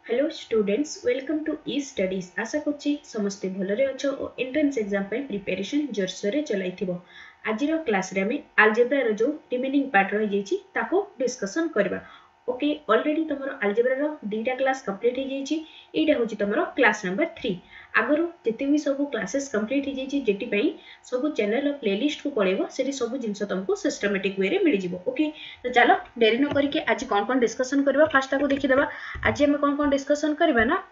Hello students welcome to E studies आशा करछि समस्ते भलरे अछो और एंट्रेंस एग्जाम पे प्रिपरेशन जोरसोरे चलाइथिबो। आजिर क्लास रे हमें अलजेब्रा रो जो रिमेनिंग पार्ट रहि जेछि ताको डिस्कशन करबा। ओके ऑलरेडी तमरो अलजेब्रा रो दीटा क्लास कंप्लीट हो जेछि। एटा होछि तमरो क्लास नंबर 3। आगरो जते भी सब क्लासेस कंप्लीट हो जेछि जेति पई सब चैनल प्लेलिस्ट को पळेबो सेठी सब जिंस तुमको सिस्टमैटिक वे रे मिलि जिवो। ओके तो चलो देरी न करके आज कोन डिस्कशन करबा फास्ट ताको देखि देबा। आज हम कोन डिस्कशन करबा ना।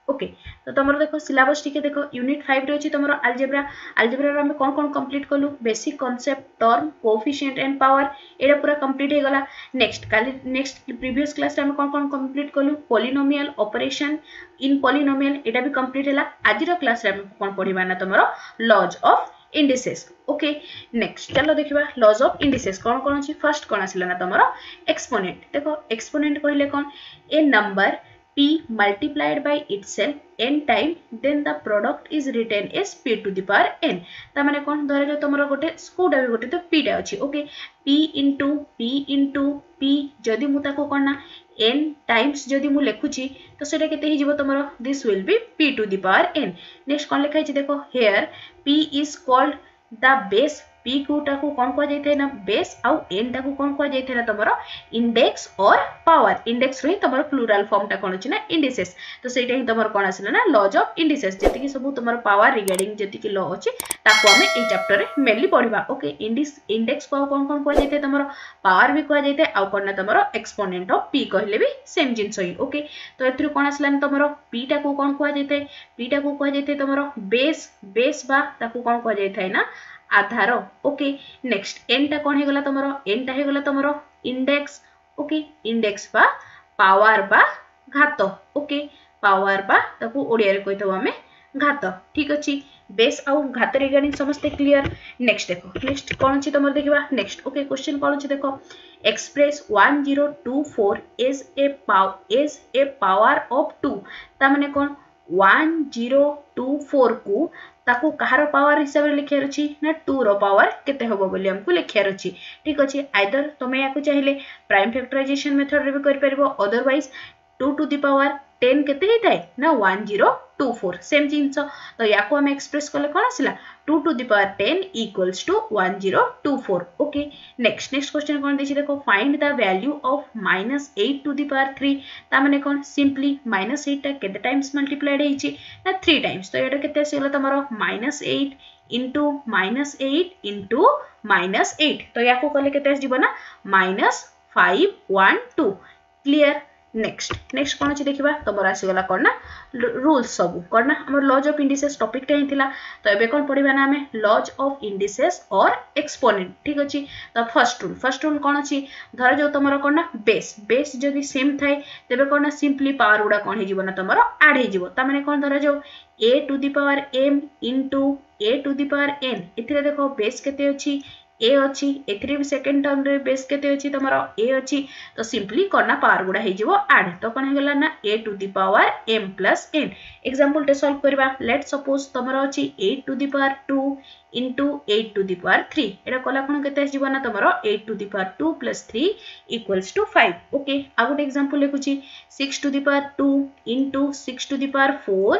ओके तो तुमरो देखो सिलेबस टिके देखो यूनिट 5 रे अछि तुमरो अलजेब्रा। अलजेब्रा रे हम कोन कंप्लीट कलु basic concept term coefficient and power एडा पूरा कंप्लीट हे गला। नेक्स्ट प्रीवियस क्लास रे हम कोन कंप्लीट कलु पॉलिनोमियल ऑपरेशन इन पॉलिनोमियल एडा भी कंप्लीट हैला। आजिरो क्लास रे हम कोन पढिबा ना तुमरो laws of indices. Okay next चलो देखिबा लॉज ऑफ इंडिसेस कोन कोन अछि। फर्स्ट कोन आसिला ना तुमरो एक्सपोनेंट। देखो एक्सपोनेंट कहले कोन ए number p multiplied by itself n time then the product is written as p to the power n। ता माने कोन धरे जो तमरो गोटे स्कोडा भी गोटे तो p टा अछि। ओके p into p जदी मु ताको कोन ना n टाइम्स जदी मु लेखुची तो सेटा केते हि जिवो तमरो this will be p to the power n। Next कोन लिखा छि देखो here p is called the base p कोटा को कोन को जाय ना बेस आउ n टा को कोन को जाय ना तमरो इंडेक्स और पावर। इंडेक्स रे तमरो प्लुरल फॉर्म टा कोन अछि ना इंडिसेस। तो सेटा हि तमरो कोन आसिला ना लॉज ऑफ इंडिसेस जति कि सब तमरो पावर रिगार्डिंग जति कि लॉ अछि ताको हमें ए चैप्टर रे मेनली पढिबा। ओके इंडेक्स को कोन कोन को जाय तमरो पावर भी को जाय आउ कोन ना तमरो एक्सपोनेंट ऑफ p कहले भी सेम जिंस ही। ओके तो एथरु कोन आसिला ना तमरो p टा को कोन को जाय p टा को जाय तमरो बेस बा ताको कोन को जाय ना आधार। ओके नेक्स्ट n टा कोन हे गला तमरो n टा हे गला तमरो इंडेक्स। ओके इंडेक्स बा पावर बा घात। ओके पावर बा ताको ओडिया रे कहितो हमें घात। ठीक अछि बेस आउ घात रिगार्डिंग समस्त क्लियर। नेक्स्ट देखो नेक्स्ट कोन अछि तमर देखिबा। नेक्स्ट ओके क्वेश्चन कोन अछि देखो express 1024 is a power of 2। ता माने कोन 1024 को ताको कहार पावर हिसाब रे लिखिया रछि ना 2 रो पावर केते होबो बोली हमको लिखिया रछि। ठीक अछि आइदर तमे याको चाहिले प्राइम फैक्टराइजेशन मेथड रे भी कर परबो अदरवाइज 2 टू द पावर 10 केते हेताय ना 1024 सेम जिंस। तो याको हम एक्सप्रेस करले कोन आसिला 2 to the power 10 equals to 1024। Okay next question कोन देछि देखो find the value of -8 to the power 3। ता माने कोन सिंपली -8 टा केते टाइम्स मल्टीप्लाइड हेछि ना 3 टाइम्स। तो एटा केते आसिला तमरो -8 into -8 तो याको कले केते आस जिवो ना -512 क्लियर। नेक्स्ट कोन अछि देखिबा तमर आसी गला कोन ना रूल्स सब कोन ना हमर लॉज ऑफ इंडिसेस टॉपिक टा हिथिला। तो एबे कोन पढिबा ना हमें लॉज ऑफ इंडिसेस और एक्सपोनेंट। ठीक अछि तो फर्स्ट रूल कोन अछि धर जो तमरो कोन ना बेस जदी सेम थाए तबे कोन ना सिंपली पावर उडा कोन हे जिवो ना तमरो ऐड हे जिवो। ता माने कोन धर जो a to the power m into a to the power n इथिरे देखो बेस केते अछि a अछि एथिरे भी सेकंड टर्म रे बेस केते अछि तमरो a अछि। तो सिंपली करना पावर गुडा हे जिवो ऐड तो कोन हे गला ना a to the power m plus n। Example टे सॉल्व करबा लेट सपोज तमरो अछि 8 to the power 2 into 8 to the power 3 एटा कला कोन केते जिवो ना तमरो 8 to the power 2 plus 3 equals to 5। Okay a good example लेखुची 6 to the power 2 into 6 to the power 4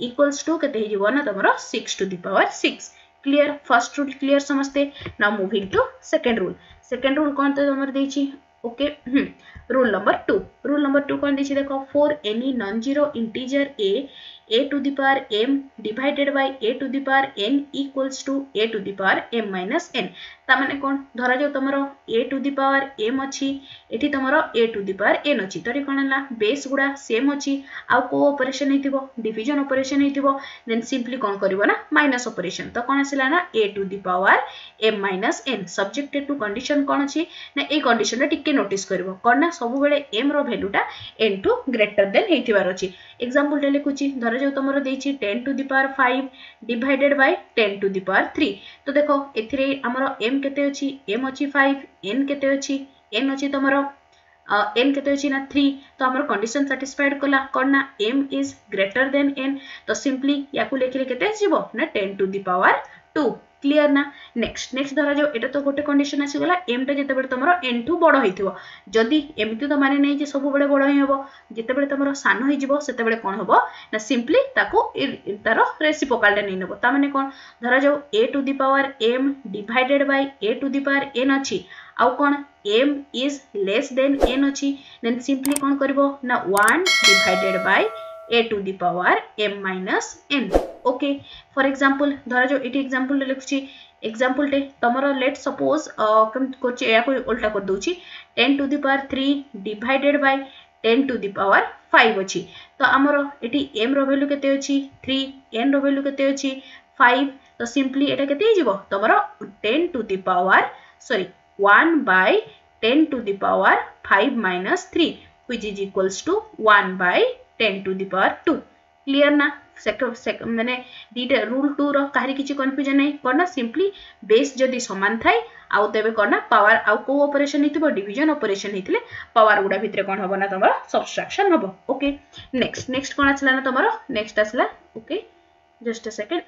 equals to केते जिवो ना तमरो 6 to the power 6। Clear first rule clear समझते। Now moving to second rule कौन तो हमर देछि। ओके रूल नंबर 2 कौन देछि देखो for any non zero integer a to the power m divided by a to the power n equals to a to the power m minus n। ता माने कोन धरा जो तमरो a to the power m अछि एठी तमरो a to the power n अछि तरी कोन हला base गुडा same अछि आ को ऑपरेशन हेतिबो डिवीजन ऑपरेशन हेतिबो देन सिंपली कोन करबो ना माइनस ऑपरेशन। तो कोन आसिला ना a to the power m minus n subjected to condition कोन अछि ना ए कंडीशन रे टिके नोटिस करबो कोन ना सब बेले m रो वैल्यूटा n टू ग्रेटर देन हेतिबार अछि। एग्जांपल टे लिखुची धर जो तमरो देछि 10 to the power 5 divided by 10 to the power 3। तो देखो एथिरे हमरो m केते अछि m अछि 5 n केते अछि n अछि तमरो n केते अछि ना 3। तो हमर कंडीशन सैटिस्फाइड कला कोन ना m is greater than n। तो सिंपली याकू लेखिले केते जिवो ना 10 to the power 2 क्लियर ना नेक्स्ट नेक्स्ट धरा जाओ एटा तो गोटे कंडीशन आसीगला m टा जेते बेले तमरो n टू बड़ होइथिबो जदी एमिति तो माने नै जे सब बेले बड़ ही हबो जेते बेले तमरो सान होई जिवो सेते बेले कोन हबो ना सिंपली ताको तारो रेसिप्रोकाल टा नै नेबो ता माने कोन धरा जाओ a to the power m divided by a to the power n अछि आउ कोन m is less than n अछि देन सिंपली कोन करबो ना 1 divided by a to the power m minus n okay for example धरा जो eighty example लिखुची example टे तमरो लेट सपोज कम कोचे या कोई उल्टा कर दोची 10 to the power 3 divided by 10 to the power 5 अछि तो हमरो एटी m रो वैल्यू केते अछि 3 n रो वैल्यू केते अछि 5 तो सिंपली एटा केते ही जीवो तमरो 10 to the power sorry 1 by 10 to the power 5 minus 3 which is equals to 1 by 10 to the power 2 clear ना माने दीटा रूल 2 रो काहरी किछि कंफ्यूजन नै करना सिंपली बेस जदी समान थाई आउ तबे करना पावर आउ को ऑपरेशन हितबो डिवीजन ऑपरेशन हितले पावर गुडा भितरे कोन हबो ना तमरो सब्ट्रैक्शन हबो ओके नेक्स्ट नेक्स्ट कोन आछला ना तमरो नेक्स्ट आछला okay just a second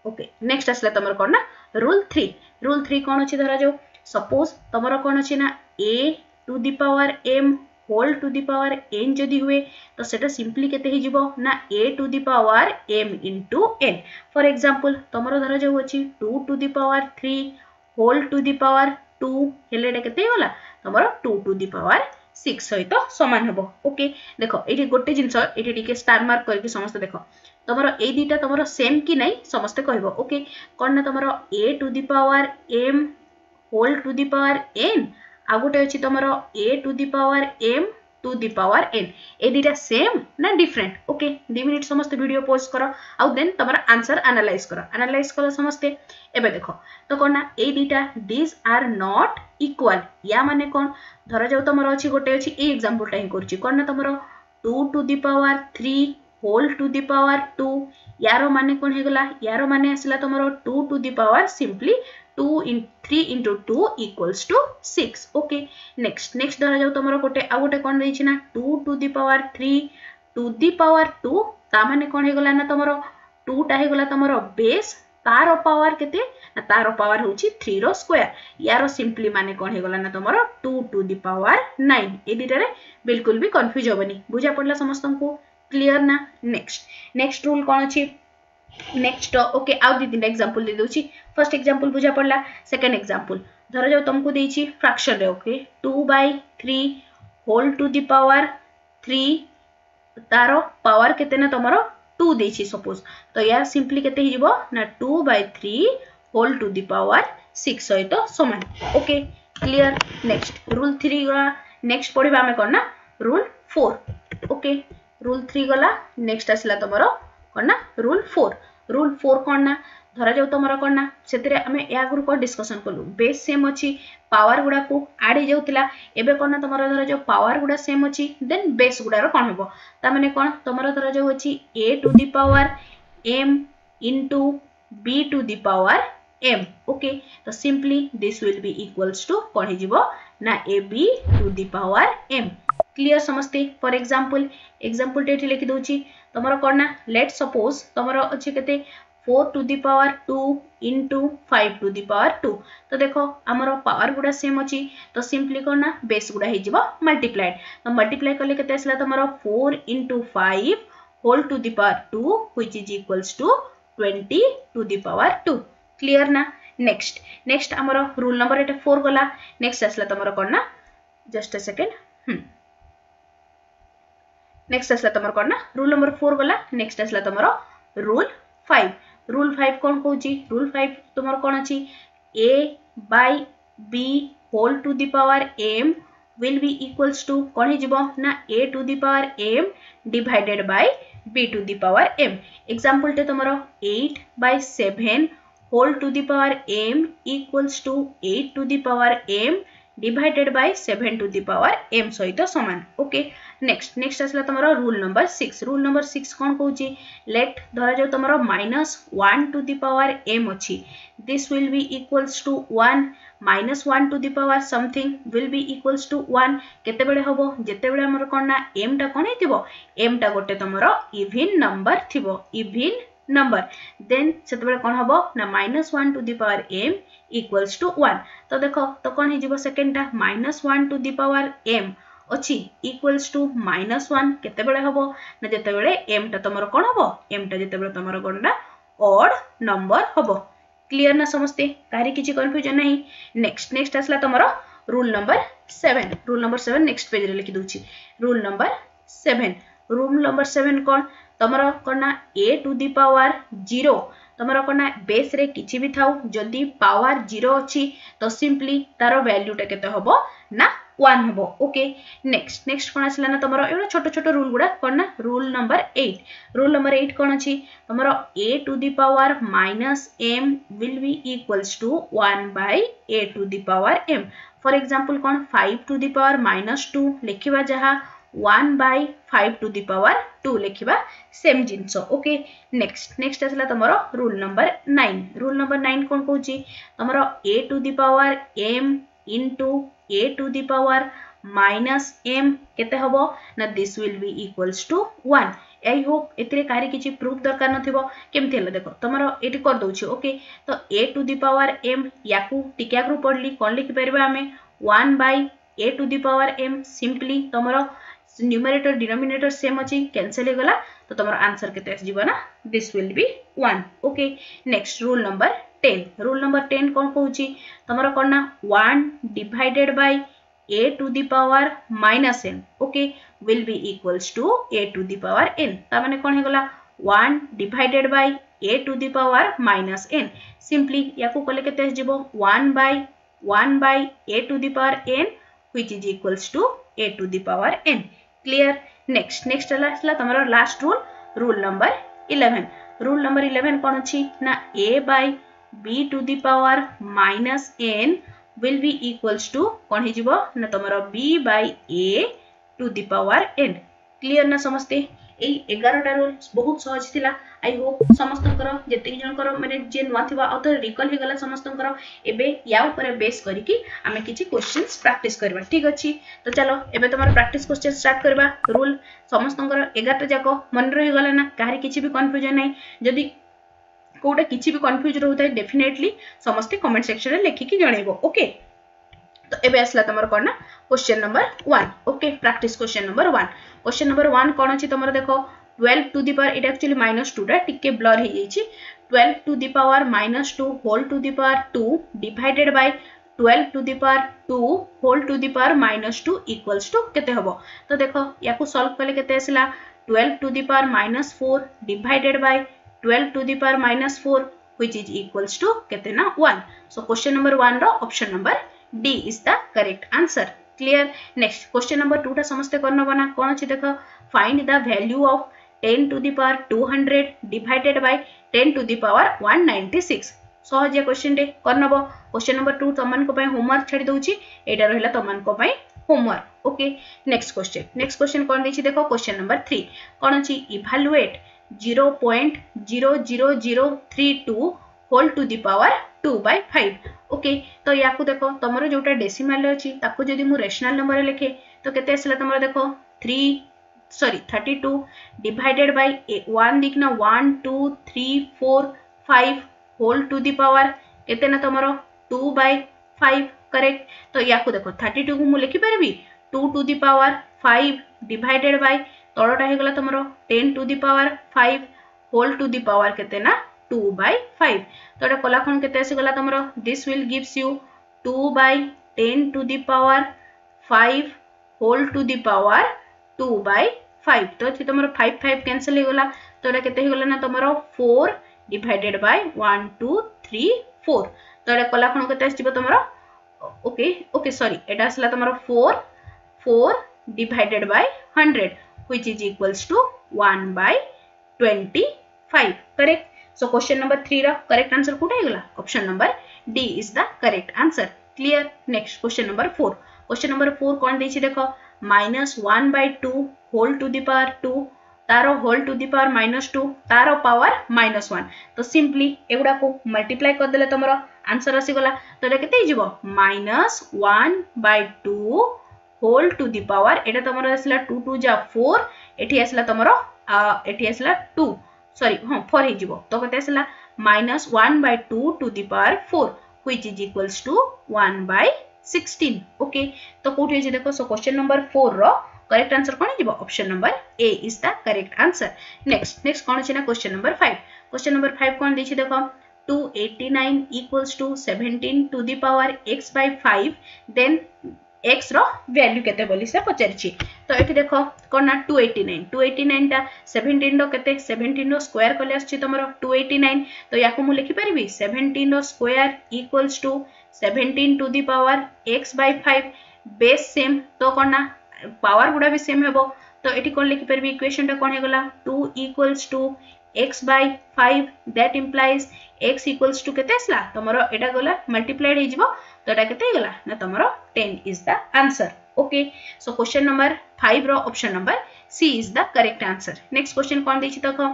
okay next आछला तमरो कोन ना रूल 3 कोन अछि धरा जो सपोज तमरो कोन अछि ना a to the power m whole to the power n जदी हुए तो सेटा सिंपली केते ही जिवो ना a to the power m into n for example तमरो धरा जाउ अछि 2 to the power 3 whole to the power 2 हेलेडा केते होला तमरो 2 टू द पावर 6 सहित समान हबो ओके देखो एठी गोटे जिंस एठी टिके स्टार मार्क करके समस्त देखो तमरो ए दीटा तमरो सेम कि नै समस्त कहबो ओके कोन ना तमरो a to the power m whole to the power n आ गोटे अछि तमरो a to the power m to the power n ए दीटा सेम ना डिफरेंट ओके 2 मिनिट समस्त वीडियो पॉज करो आ देन तमरो आंसर एनालाइज करो समस्त एबे देखो तो कोन ना ए दीटा दिस आर नॉट इक्वल या माने कोन धरा जाउ तमरो अछि गोटे अछि ए एग्जांपल टाइम करछि कोन ना तमरो 2 to the power 3 whole to the power 2 यारो माने कोन हे गला यारो माने आसला तमरो 2 to the power simply 2 in 3 into 2 equals to 6 okay next धरा जाउ तमरो गोटे आ गोटे कोन दैछि ना 2 to the power 3 to the power 2 ता माने कोन हे गला ना तमरो 2 टा हे गला तमरो बेस तारो पावर केते ना तारो पावर होछि 3 रो स्क्वायर यारो सिंपली माने कोन हे गला ना तमरो 2 to the power 9 ए दिटारे बिल्कुल भी कंफ्यूज होबनी बुझा पड़ला समस्तन को क्लियर ना नेक्स्ट रूल कोन अछि नेक्स्ट ओके आउ दी तीन एग्जांपल दे दोछि फर्स्ट एग्जांपल बुझा पड़ला सेकंड एग्जांपल धरा जाओ तुमको देछि फ्रैक्शन रे okay 2/3 whole to the power 3 तारो पावर केते ना तमरो 2 देछि सपोज तो या सिंपली केते हिजबो ना 2/3 होल टू द पावर 6 सहित समान ओके क्लियर नेक्स्ट रूल 3 गला नेक्स्ट पढिबा हमें करना रूल 4 ओके रूल 3 गला नेक्स्ट आसला तमरो करना रूल 4 करना धरा जाउ तमरो करना सेतरे हमें या गुरु को डिस्कशन करलु बेस सेम अछि पावर गुडा को ऐड हे जाउतिला एबे करना तमरो धरा जाउ पावर गुडा सेम अछि देन बेस गुडा रो कोन हेबो ता माने कोन तमरो धरा जाउ अछि a to the power m into b to the power m okay तो simply this will be equals to कोन हे जिवो ना ab to the power m clear समझते फॉर एग्जांपल टेटी लिखि दोची तमरो करना लेट सपोज तमरो अछि केते 4 to the power 2 into 5 to the power 2 तो देखो हमरो पावर गुडा सेम अछि तो सिंपली करना बेस गुडा हे जिवो मल्टीप्लाइड तो मल्टीप्लाई करले केते आसला तमरो 4 into 5 whole to the power 2 which is equals to 20 to the power 2 clear ना नेक्स्ट हमरो रूल नंबर 4 गला नेक्स्ट आसला तमरो करना जस्ट अ सेकंड नेक्स्ट आसला तमरो करना रूल नंबर 4 गला नेक्स्ट आसला तमरो रूल 5 कोन कहूची रूल 5 तमरो कोन अछि a by b whole to the power m will be equals to कोन हे जिवो ना a to the power m divided by b to the power m example ते तमरो 8/7 whole to the power m equals to 8 to the power m divided by 7 to the power m सहित समान okay next आसला तमरो rule number 6 कोन कहूची late धरा जाउ तमरो -1 to the power m अछि this will be equals to 1 -1 to the power something will be equals to 1 केते बेले हबो जेते बेले हमर कोन ना m टा कोन हेतिबो m टा गोटे तमरो इवन नंबर थिबो इवन नंबर देन सेतबेले कोन हबो ना -1 to the power m equals to 1 तो देखो तो कोन हे जिवो सेकंडटा -1 टू द पावर m अछि इक्वल्स टू -1 केतेबेले हबो ना जेतेबेले m टा तमरो कोन हबो m टा जेतेबेले तमरो कोनडा ऑड नंबर हबो क्लियर ना समझते काहे किछि कंफ्यूजन नहीं नेक्स्ट असला तमरो रूल नंबर 7 नेक्स्ट पेज रे लिखि दोछि रूल नंबर 7 कोन तमरो कोना a टू द पावर 0 तमरो कोना बेस रे किछि भी थाउ जदी पावर 0 अछि तो सिंपली तारो वैल्यू टा केते हबो ना 1 हबो ओके नेक्स्ट कोन आसला ना तमरो एडा छोटो छोटो रूल गुडा कोन ना रूल नंबर 8 कोन अछि तमरो a to the power -m will be equals to 1 by a to the power m for example कोन 5 टू द पावर -2 लिखिबा जहा 1 बाय 5 टू द पावर 2 लिखिबा सेम जिंसो ओके नेक्स्ट आसला तमरो रूल नंबर 9 कोन कहूची तमरो a to the power m into a to the power minus m केते हबो ना this will be equals to 1 I hope एतरे कारी किछि प्रूफ दरकार नथिबो केमथि हला देखो तमरो एटी कर दोछि ओके तो a to the power m याकू टिक्याग्रु पडली कोन लिखि परबा हमें 1 by a to the power m simply तमरो न्यूमरेटर डिनोमिनेटर सेम अछि कैंसिल हे गला तो तमरो आंसर केते आस जीवो ना this will be 1 okay next rule number 10 कोन कहूची तमरो कोन ना 1 divided by a to the power minus n okay will be equals to a to the power n ता माने कोन हे गला 1 divided by a to the power minus n simply याकू कोले केते आस जीवो 1 by a to the power n which is equals to a to the power n clear next लास्टला तमरो लास्ट रूल नंबर 11 कोन अछि ना a by b to the power minus n will be equals to कोन हे जिवो ना तमरो b by a to the power n clear ना समझते ए 11 टा रूल बहुत सहज थिला आई होप समस्तकर जति जनकर माने जे नुवा थिबा आ तो रिकॉल हे गला समस्तकर एबे या ऊपर बेस करी कि हमें किछि क्वेश्चंस प्रैक्टिस करबा ठीक अछि तो चलो एबे तमर प्रैक्टिस क्वेश्चन स्टार्ट करबा रूल समस्तकर 11 टा जाको मन रहि गला ना काहे किछि भी कंफ्यूजन नै जदी कोटा किछि भी कंफ्यूज रहउतै डेफिनेटली समस्त कमेंट सेक्शन रे लिखि कि जणैबो ओके तो एबे असला तमर कोना question number 1 okay practice question number 1 कोन अछि तमर देखो 12 to the power it actually -2 टा टिके ब्लर हे जाईछि 12 to the power -2 whole to the power 2 divided by 12 to the power 2 whole to the power -2 equals to केते हबो तो देखो याकू सॉल्व करले केते आसला 12 to the power -4 divided by 12 to the power -4 which is equals to केते ना 1 so question number 1 row option number D is the correct answer clear next question number 2 टा समस्ते करनो बना कोन अछि देखो find the value of 10 to the power 200 divided by 10 to the power 196 सहज question रे करनबो क्वेश्चन नंबर 2 तमन को पय होमवर्क छाडी दोछि एटा रहला तमन को पय होमवर्क ओके नेक्स्ट क्वेश्चन कोन दैछि देखो क्वेश्चन नंबर 3 कोन अछि evaluate 0.00032 whole to the power 2 by 5 okay तो याकू देखो तमरो जोटा डेसिमल अछि ताको जदी मु रेशनल नंबर लिखे तो केते आसला तमरो देखो 32 डिवाइडेड बाय 1 दिखना 1 2 3 4 5 होल टू द पावर केते ना तमरो 2 by 5 करेक्ट तो याकू देखो 32 को मु लिखि परबी 2 to the power 5 divided by तळटा हे गला तमरो 10 to the power 5 whole to the power केते ना 2 by 5 तोडा कला खन केते आसी गला तमरो this will gives you 2 by 10 to the power 5 whole to the power 2 by 5 तो छि तमरो 5 कैंसिल हे गला तोडा केते हे गला ना तमरो 4 डिवाइडेड बाय 1 2 3 4 तोडा कला खन केते आसी तमरो ओके सॉरी एटा आसला तमरो 4 divided bye 100 which is equals to 1 by 25 correct so question number 3 ra correct answer kuda hegala option number D is the correct answer clear next question number 4 kon dechi dekho -1 by 2 whole to the power 2 तारो whole to the power -2 तारो power -1 तो simply एगुडा को multiply कर देले तमरो answer आसी गला तो एटा केते हिजबो -1 by 2 whole to the power एटा तमरो आसला 2 2 जा 4 एठी आसला तमरो एठी आसला 2 सॉरी हाँ 4 हे जिवो तो केते आसला -1/2 to the power 4 which is equals to 1/16 okay तो कोठी अछि देखो सो क्वेश्चन नंबर 4 रो करेक्ट आंसर कोन जिवो option number A is the correct answer next कोन अछि ना क्वेश्चन नंबर 5 कोन दैछि देखो 289 equals to 17 to the power x by 5 then x रो वैल्यू केते बोली से पचारछि तो एठी देखो कोन ना 289 टा 17 रो केते 17 रो स्क्वायर करले आछि तमरो 289 तो याको मु लिखि परबी 17 रो square equals to 17 to the power x by 5 base same तो कोन ना पावर गुडा भी सेम हेबो तो एठी कोन लिखि परबी इक्वेशन टा कोन हे गला 2 equals to x by 5 that implies x equals to केते आसला तमरो एटा गला मल्टीप्लाइड हे जिवो तो एटा केते गला ना तमरो 10 is the answer okay so question number 5 रो option number C is the correct answer next question कोन देछि देखो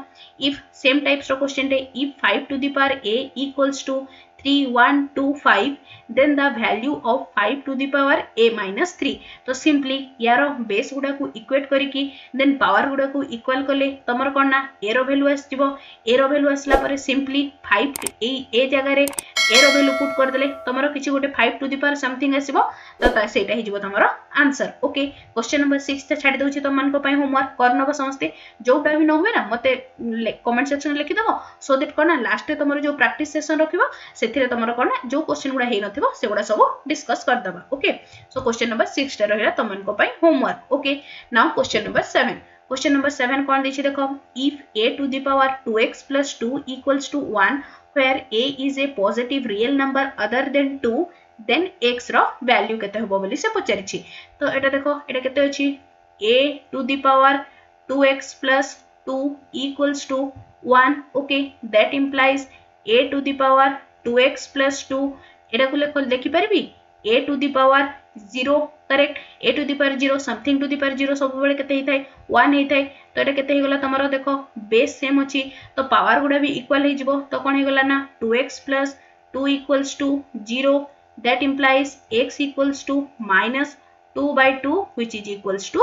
if same types रो क्वेश्चन रे if 5 to the power a equals to 3125 then the value of 5 to the power a minus 3 तो simply यारो base गुडा को equate करिकी then power गुडा को इक्वल करले तमर कोन ना a रो वैल्यू आसीबो a रो वैल्यू आसला परे सिंपली 5 ए जगह रे a रो वैल्यू पुट कर देले तमरो किछि गोटे 5 टू द पावर समथिंग आसीबो तो सेटा हि जिवो तमरो आंसर ओके क्वेश्चन नंबर 6 त छाडी दोछि तमन को पय होमवर्क करनबो समस्ते जोटा भी न होवे ना मते कमेंट सेक्शन में लिखि दबो सो दैट कोन ना लास्ट रे तमरो जो प्रैक्टिस सेशन रखिबो सेथिरे तमरो कोन जो क्वेश्चन गुडा हे नथिबो सेगुडा सब डिस्कस कर दबा ओके सो क्वेश्चन नंबर 6 टा रहला तमन को पय homework okay now question number 7 कोन देछि देखो if a to the power 2x plus 2 equals to 1 where a is a positive real number other than 2 then x रो वैल्यू केते होबो बोली से पचारिछि तो एटा देखो एटा केते अछि a to the power 2x plus 2 equals to 1 okay that implies a to the power 2x plus 2 एटा को देखि परबी a to the power 0 correct a to the power 0 something to the power 0 सब बेले केते हिथाय 1 हिथाय तो एटा केते हेगला तमरो देखो बेस सेम अछि तो पावर गुडा भी इक्वल हे जिवो तो कोन हेगला ना 2x plus 2 equals to 0 that implies x equals to -2/2 which is equals to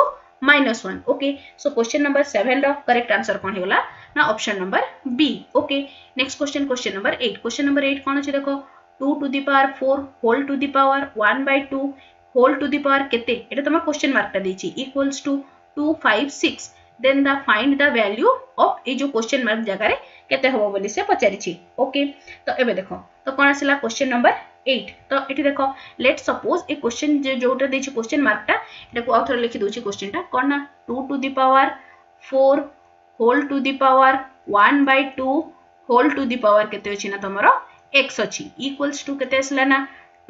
-1 okay so question number 7 रो करेक्ट आंसर कोन हेगला ना option number B okay next question number 8 कोन अछि देखो 2 to the power 4 whole to the power 1/2 whole to the power केते एटा तमा question mark ता देछि equals to 256 then the find the value of ए जो क्वेश्चन मार्क जगह रे केते होबो बोली से पचारिछि ओके तो एबे देखो तो कोन आसिला क्वेश्चन नंबर 8 तो एठी देखो लेट सपोज ए क्वेश्चन जोटा देछि क्वेश्चन मार्क ता एटा को आउथर लिखि दोछि क्वेश्चन ता कोन ना 2 to the power 4 whole to the power 1/2 whole to the power केते अछि ना तमरो x अछि equals to केते आसला ना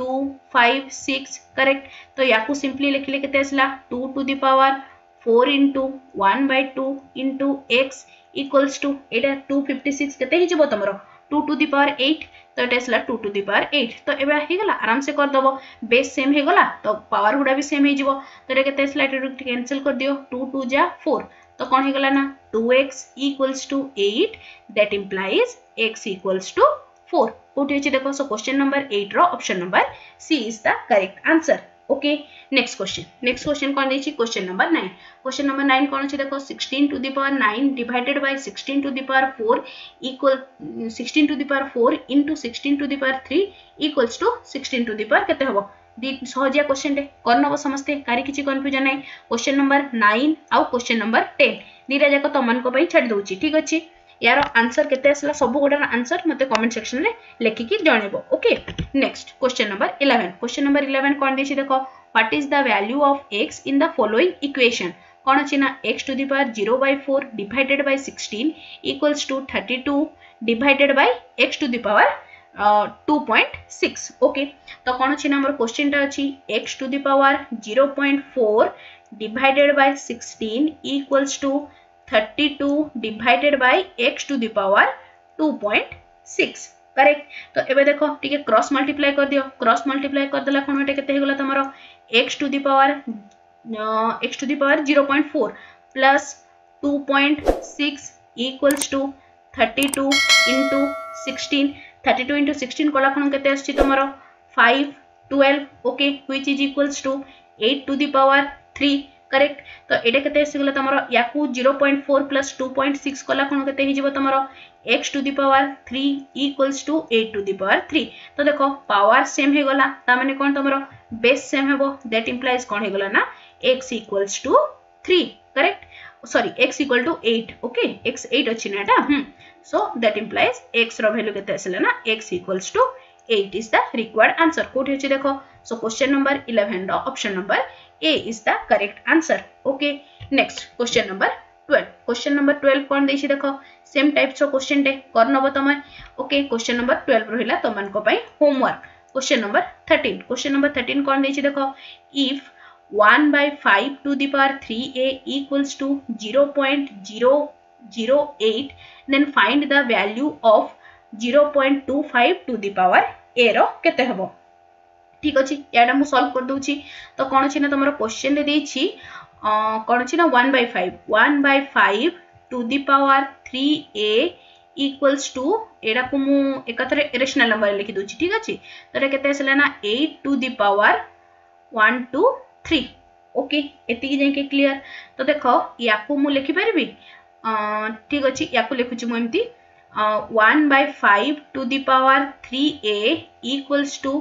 256 करेक्ट तो याकू सिंपली लिखले केते आसला 2 to the power 4 into 1/2 into x equals to एटा 256 केते हि जबो तमरो 2 to the power 8 तो एटा आसला 2 to the power 8 तो एबा हे गला आराम से कर दबो बेस सेम हे गला तो पावर गुडा भी सेम हे जबो तो एटा केते आसला एटा कैंसिल कर दियो 2 2 जा 4 तो कोन हे गला ना 2x equals to 8 that implies x equals to 4 कोठी अछि देखो सो क्वेश्चन नंबर 8 रो option number C is the correct answer okay next question कोन देछि क्वेश्चन नंबर 9 कोन अछि देखो 16 to the power 9 divided by 16 to the power 4 equal 16 to the power 4 into 16 to the power 3 equals to 16 to the power केते होबो दी Sahajiya question रे करनबो समस्ते कारी किछि कंफ्यूजन नै क्वेश्चन नंबर 9 आउ क्वेश्चन नंबर 10 दीरा जाको तमन को पई छाडी दोछि ठीक अछि यार आंसर केते आसला सब गोडा आंसर मते कमेंट सेक्शन रे लेखि कि जणेबो ओके नेक्स्ट क्वेश्चन नंबर 11 कोन देछि देखो what is the value of x in the following equation कोन अछि ना x to the power 0/4 divided by 16 equals to 32 divided by x to the power 2.6 okay तो कोन अछि ना हमर क्वेश्चन ता अछि x to the power 0.4 divided by 16 equals to 32 divided by x to the power 2.6 correct तो एबे देखो ठीक क्रॉस मल्टीप्लाई कर दियो क्रॉस मल्टीप्लाई कर देला कोन एटा केते हे गेला तमरो x to the power 0.4 plus 2.6 equals to 32 into 16 कोला कोन केते आछि तमरो 5 12 okay which is equals to 8 to the power 3 correct तो एटा केते आसीगला तमरो याकू 0.4 प्लस 2.6 कला कोन केते हिजिवो तमरो x to the power 3 equals to 8 to the power 3 तो देखो पावर सेम हे गला ता माने कोन तमरो बेस सेम हेबो दैट इंप्लाइज कोन हे गला ना x equals to 3 correct sorry x equal to 8 okay x 8 अछि ना एटा so that implies x रो वैल्यू केते आसीला ना x equals to 8 is the required answer कोठी अछि देखो so question number 11 row option number A is the correct answer okay next question number 12 कोन देछि देखो सेम टाइप्स रो क्वेश्चन डे करनबो तमे ओके क्वेश्चन नंबर 12 रहिला तमन को पई होमवर्क क्वेश्चन नंबर 13 कोन देछि देखो if 1/5 to the power 3a equals to 0.008 then find the value of 0.25 to the power a रो केते हबो ठीक अछि याडा मु सॉल्व कर दोछि तो कोन अछि ना तमरो क्वेश्चन दे देछि कोन अछि ना 1/5 to the power 3a equals to एडा को मु एकथरे रेशनल नंबर लिखि दोछि ठीक अछि तो एटा केते आसला ना 8 to the power 1 2 3 ओके एति जे के क्लियर तो देखो याकू मु लिखि परबी ठीक अछि याकू लिखुछि मु एम्ति 1/5 to the power 3a equals to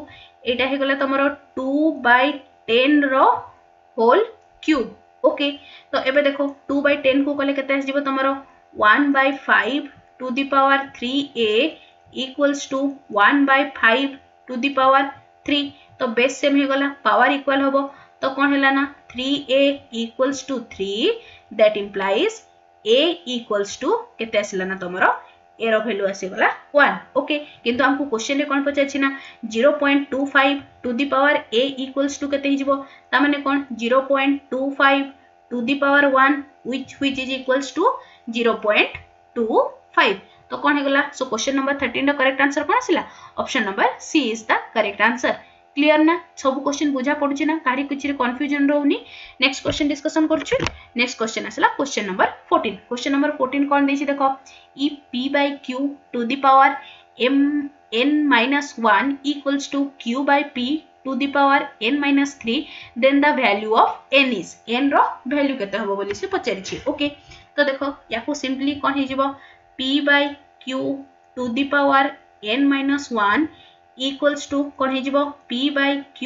एटा हे गला तमरो 2/10 रो होल क्यूब ओके तो एबे देखो 2/10 को कले केते आस जिवो तमरो 1/5 to the power 3a equals to 1/5 to the power 3 तो बेस सेम हे गला पावर इक्वल होबो तो कोन हैला ना 3a equals to 3 that implies a equals to केते आसिला ना तमरो a रो वैल्यू आसी गला 1 ओके किंतु हमको क्वेश्चन रे कोन पचाछि ना 0.25 to the power a equals to केते हिजबो ता माने कोन 0.25 to the power 1 which is equals to 0.25 तो कोन हे गला सो क्वेश्चन नंबर 13 रो करेक्ट आंसर कोन आसिला option number C is the correct answer clear ना सब क्वेश्चन बुझा पडुछि ना काडी कुछ रे कंफ्यूजन रहउनी नेक्स्ट क्वेश्चन डिस्कशन करछु नेक्स्ट क्वेश्चन आसला क्वेश्चन नंबर 14 कोन देछि देखो if p by q to the power n minus 1 equals to q by p to the power n minus 3 then the value of n is n रो value केते हबो बोली से पचारिछि okay तो देखो याको सिंपली कोन हे जिवो p by q to the power n minus 1 equals to कोन हे जिवो p by q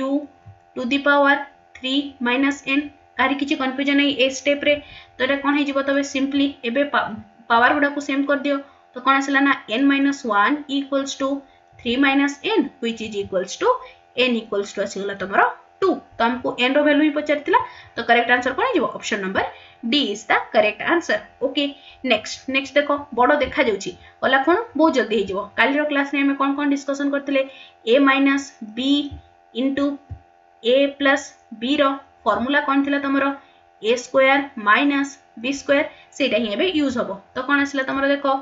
to the power 3 minus n कारी किछि कंफ्यूजन है ए स्टेप रे तो एटा कोन हे जिवो तबे सिंपली एबे पावर गुडा को सेम कर दियो तो कोन आसला ना n minus 1 equals to 3 minus n which is equals to n equals to आसीगला तमरो 2 तो हमको n रो वैल्यू ही पचारतिला तो करेक्ट आंसर कोन जिवो option number D is the correct answer okay next देखो बडो देखा जाउची ओला कोन बहुत जल्दी हे जिवो काली रो क्लास रे हम कोन डिस्कशन करथिले a minus b into a plus b रो फार्मूला कोन थिला तमरो a square minus b square सेटा ही एबे यूज होबो तो कोन आसला तमरो देखो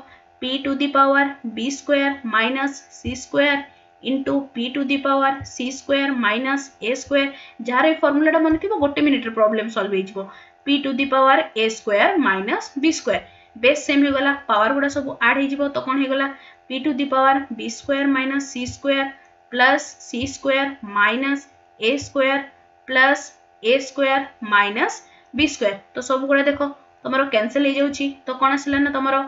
p to the power b square minus c square into p to the power c square minus a square जार ए फार्मूलाटा मन थिबो गोटे मिनिट रे प्रॉब्लम सॉल्व हे जिवो p to the power a square minus b square base same हे गला पावर गुडा सब ऐड हे जिवो तो कोन हे गला p to the power b square minus c square plus c square minus a square plus a square minus b square तो सब गुडा देखो तमरो कैंसिल हे जाउची तो कोन आसला ना तमरो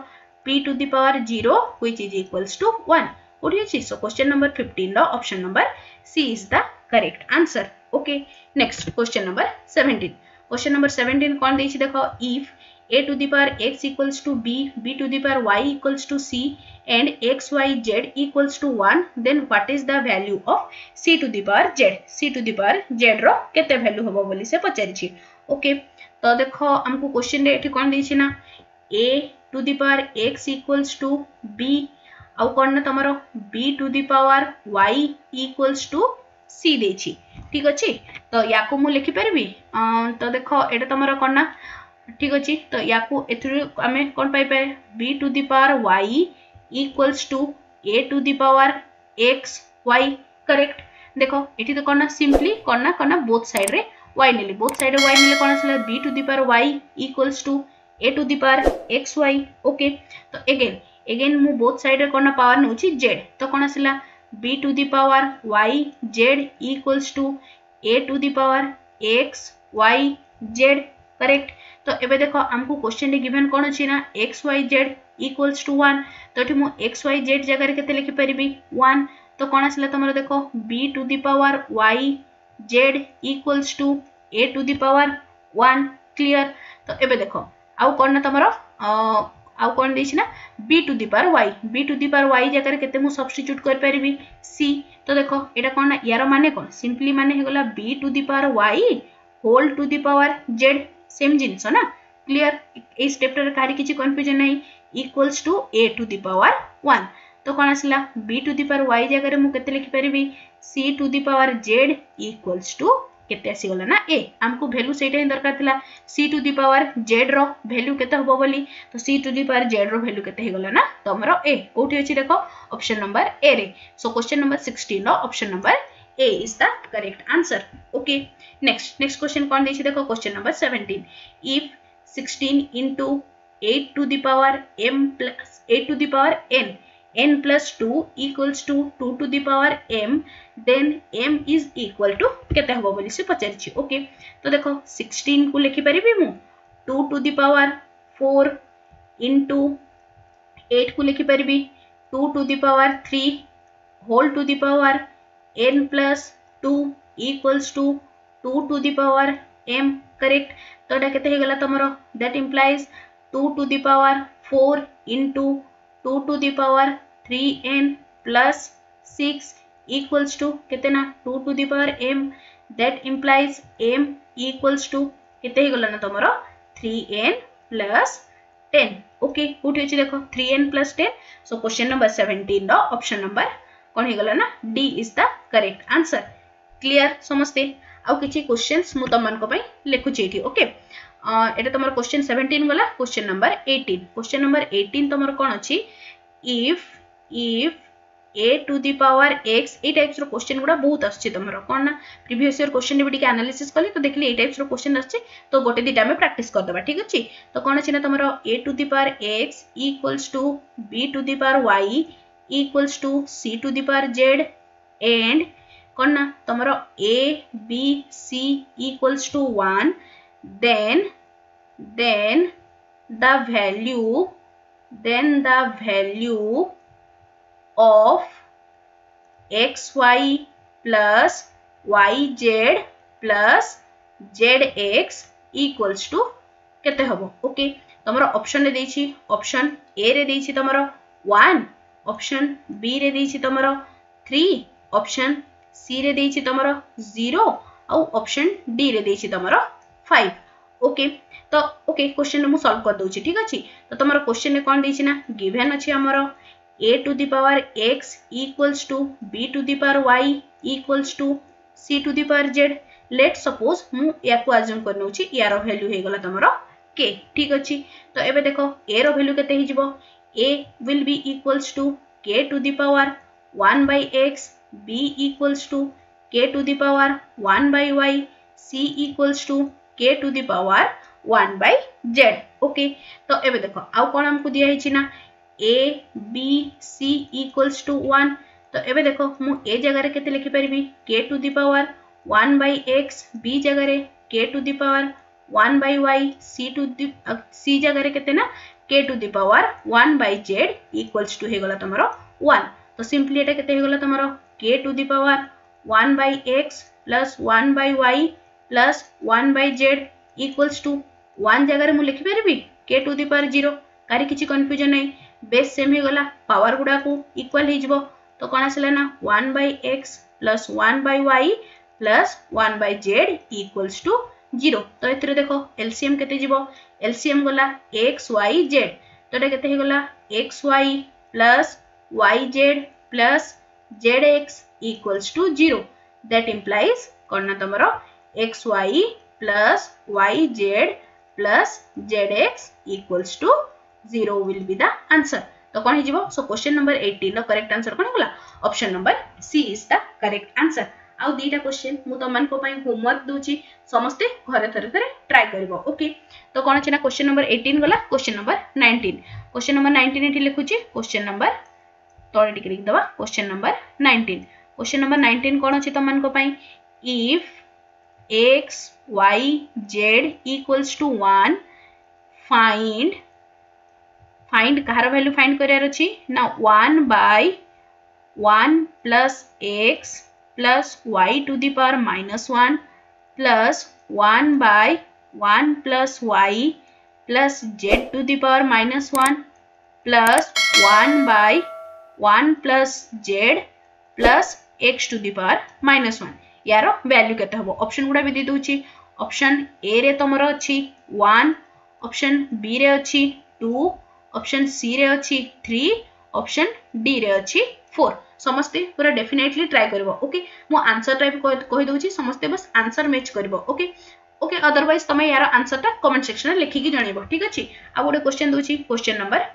p to the power 0 which is equals to 1 ओडी अछि सो क्वेश्चन नंबर 15 रो option number C is the correct answer okay next question number 17 कोन देछि देखो if a to the power x equals to b b to the power y equals to c and x y z equals to 1 then what is the value of c to the power z रो केते value होबो बोली से पचारि छी okay तो देखो हमको question रे एठी कोन देछि ना a to the power x equals to b आउ कोन ना तमरो b to the power y equals to c देछि ठीक अछि तो याको मु लिखि परबी तो देखो एटा तमरो कोन ना ठीक अछि तो याको एथुरु हमें कोन पाई पाए b to the power y equals to a to the power x y correct देखो एठी तो कोन ना सिंपली कोन ना बोथ साइड रे y नेली बोथ साइड रे y नेले कोन आसला b to the power y equals to a to the power xy okay तो अगेन मु बोथ साइड रे कोन पावर नउची z तो कोन आसला b to the power y z equals to a to the power x y z correct. तो एबे देखो हमको क्वेश्चन रे गिवन कोन अछि ना xyz इक्वल्स टू 1 तो एठी मु xyz जगह रे केते लिखि परिबी 1 तो कोन आसला तमरो देखो b to the power y z equals to a to the power 1 clear. तो एबे देखो आउ कोन ना तमरो आउ कोन देछि ना b to the power y जगह रे केते मु सब्स्टिट्यूट कर परिबी c तो देखो एटा कोन ना यार माने कोन सिंपली माने हे गला b to the power y to to the power z same जिंस ना क्लियर। ए स्टेप रे काडी किछि कंफ्यूजन नै equals to a to the power 1 तो कोन आसला b to the power y जगह रे मु केते लिखि परिबी c to the power z equals to केते आसी गला ना a हमको वैल्यू सेटा ही दरकार थिला c to the power z रो वैल्यू केते होबो बोली तो c to the power z रो वैल्यू केते हे गला ना तो हमरो a कोठी अछि देखो ऑप्शन नंबर a रे। सो क्वेश्चन नंबर 16 रो option number A is the correct answer. Okay. Next question कौन देछि देखो question number 17. If 16 into 8 to the power m plus 8 to the power n plus 2 equals to 2 to the power m then m is equal to केते हबो बोली से पचारछि। Okay तो देखो 16 को लिखि परिबी मु 2 to the power 4 into 8 को लिखि परिबी 2 to the power 3 whole to the power n plus 2 equals to 2 to the power m correct। तो एटा केते हे गला तमरो that implies 2 to the power 4 into 2 to the power 3n plus 6 equals to केते ना 2 to the power m that implies m equals to केते हे गला ना तमरो 3n plus 10। ओके कोठी अछि देखो 3n plus 10। सो क्वेश्चन नंबर 17 रो ऑप्शन नंबर कौन हे गला ना D is the correct answer. Clear समस्ते आउ किछि क्वेश्चंस मु तमन को पई लेखु छी। ओके एटा तमर क्वेश्चन 17 गला। क्वेश्चन नंबर 18 तमर कोन अछि if a to the power x ए टाइप्स रो क्वेश्चन गुडा बहुत आछि तमर कोन ना प्रीवियस ईयर क्वेश्चन भी टिके एनालिसिस कली तो देखली ए टाइप्स रो क्वेश्चन आछि तो गोटे दिटा में प्रैक्टिस कर देबा ठीक अछि। तो कोन अछि ना तमर a to the power x equals to b to the power y equals to c to the power z and कौन ना तमरो a b c equals to 1 then the value of xy plus yz plus zx equals to केते हबो। Okay तमरो option रे देछि option a रे देछि तमरो 1 option B रे देछि तमरो 3 ऑप्शन सी रे देछि तमरो 0 और ऑप्शन डी रे देछि तमरो 5। ओके तो ओके क्वेश्चन मु सॉल्व कर दोछि ठीक अछि। तो तमरो क्वेश्चन ने कोन देछि ना गिवन अछि हमरो a to the power x equals to b to the power y equals to c to the power z। Let suppose मु या को अज्यूम कर नउछि यार वैल्यू हे गला तमरो k ठीक अछि। तो एबे देखो a रो वैल्यू केते हि जिवो a will be equals to k to the power 1 by x, b equals to k to the power 1 by y, c equals to k to the power 1 by z। Okay तो एबे देखो आउ कोन हमको दिया हिछि ना a b c equals to 1 तो एबे देखो मु a जगह रे केते लिखि परिबी k to the power 1 by x, b जगह रे k to the power 1 by y, c जगह रे केते ना k to the power 1 by z equals to हे गला तमरो 1। तो सिंपली एटा केते हे गला तमरो k to the power 1 by x plus 1 by y plus 1 by z equals to 1 जगह रे मु लिखि परबी k to the power 0 कारी किछि कंफ्यूजन नै बेस सेम हे गला पावर गुडा को इक्वल हे जिवो। तो कोन आसला ना 1 by x plus 1 by y plus 1 by z equals to 0। तो एतरे देखो एलसीएम केते जिवो एलसीएम गला x y z तो एटा केते हे गला x y plus y z plus zx equals to 0 that implies कोन ना तमरो x y plus y z plus zx equals to 0 will be the answer। तो कोन हे जिवो सो क्वेश्चन नंबर 18 नो करेक्ट आंसर कोन गला option number C is the correct answer. आउ दीटा क्वेश्चन मु तमन को पई होमवर्क दोची समस्ते घरे थरे थरे ट्राई करबो। ओके तो कोन छै ना क्वेश्चन नंबर 18 गला। क्वेश्चन नंबर 19 एठी लिखुची क्वेश्चन नंबर तोरे टिक लिख दबा क्वेश्चन नंबर 19 कोन छै तमन को पई x y z equals to 1 find Kahar value find करार अछि ना 1 by 1 plus x plus y to the power minus 1 plus 1 by 1 plus y plus z to the power minus 1 plus 1 by 1 plus z plus x to the power minus 1 यार value केते हबो option गुडा भी दे दोची option A रे तमरो अछि 1 option B रे अछि 2 option C रे अछि 3 ऑप्शन डी रे अछि 4 समस्ते पूरा डेफिनेटली ट्राई करबो ओके मो आंसर टाइप कहि दोची समस्ते बस आंसर मैच करबो ओके ओके अदरवाइज तमे यार आंसर टा कमेंट सेक्शन में लिखि की जणेबो ठीक अछि आ गोटे क्वेश्चन दोची क्वेश्चन नंबर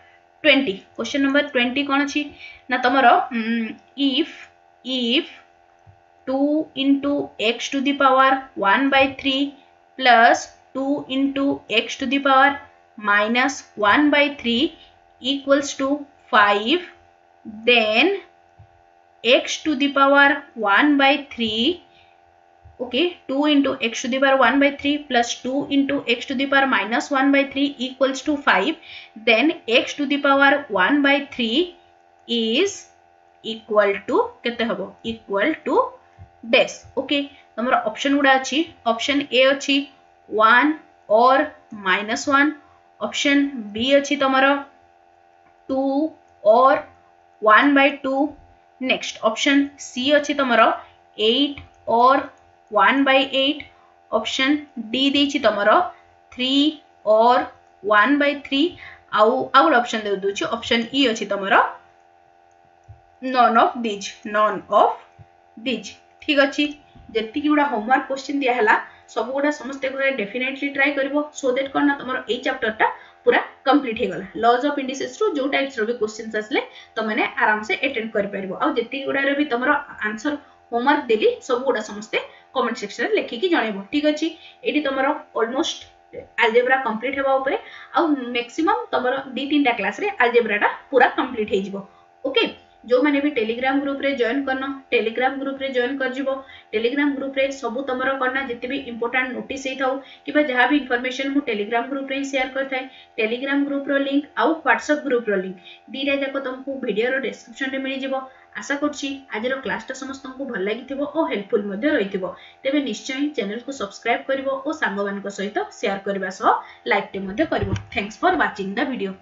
20 कोन अछि ना तमरो if 2 into x to the power 1 by 3 plus 2 into x to the power minus 1 by 3 equals to 5 then x to the power 1 by 3 okay 2 into x to the power 1 by 3 plus 2 into x to the power minus 1 by 3 equals to 5 then x to the power 1 by 3 is equal to केते हबो equal to dash okay तमरा option गुडा अछि option ए अछि 1 और -1 option B अछि तमरा 2 और 1/2 next option C अछि तमरा 8 और 1/8 ऑप्शन डी देछि तमरा 3 और 1/3 आउ ऑप्शन दे दोछि ऑप्शन ई अछि तमरा none of these ठीक अछि जति कि गुडा होमवर्क क्वेश्चन दिया हला सब गुडा समस्त घरे डेफिनेटली ट्राई करबो सो दैट करना तमरो ए चैप्टर टा पूरा कंप्लीट हे गला लॉज ऑफ इंडिसेस रो जो टाइप्स रो भी क्वेश्चंस आसले त माने आराम से अटेंड कर परबो आ जति गुडा रे भी तमरो आंसर होमवर्क देली सब गुडा समस्त कमेंट सेक्शन रे लिखि की जणेबो ठीक अछि एडी तमरो ऑलमोस्ट अलजेब्रा कंप्लीट हेबा ऊपर आ मैक्सिमम तमरो 2-3 टा क्लास रे अलजेब्रा टा पूरा कंप्लीट हे जिवो ओके जो माने भी टेलीग्राम ग्रुप रे जॉइन करना टेलीग्राम ग्रुप रे जॉइन कर जिवो टेलीग्राम ग्रुप रे सब तमरो करना जति भी इंपोर्टेंट नोटिस हे थाउ किबा जहां भी इंफॉर्मेशन मु टेलीग्राम ग्रुप रे शेयर करथाय टेलीग्राम ग्रुप रो लिंक आउ व्हाट्सएप ग्रुप रो लिंक दीरा जाको तुमको वीडियो रो डिस्क्रिप्शन रे मिली जिवो आशा करछि आज रो क्लास ता समस्त को भल लागिथिबो ओ हेल्पफुल मध्ये रहिथिबो तेबे निश्चय चैनल को सब्सक्राइब करिवो ओ सांगवान को सहित शेयर करबा सह लाइक टे मध्ये करिवो thanks for watching the video.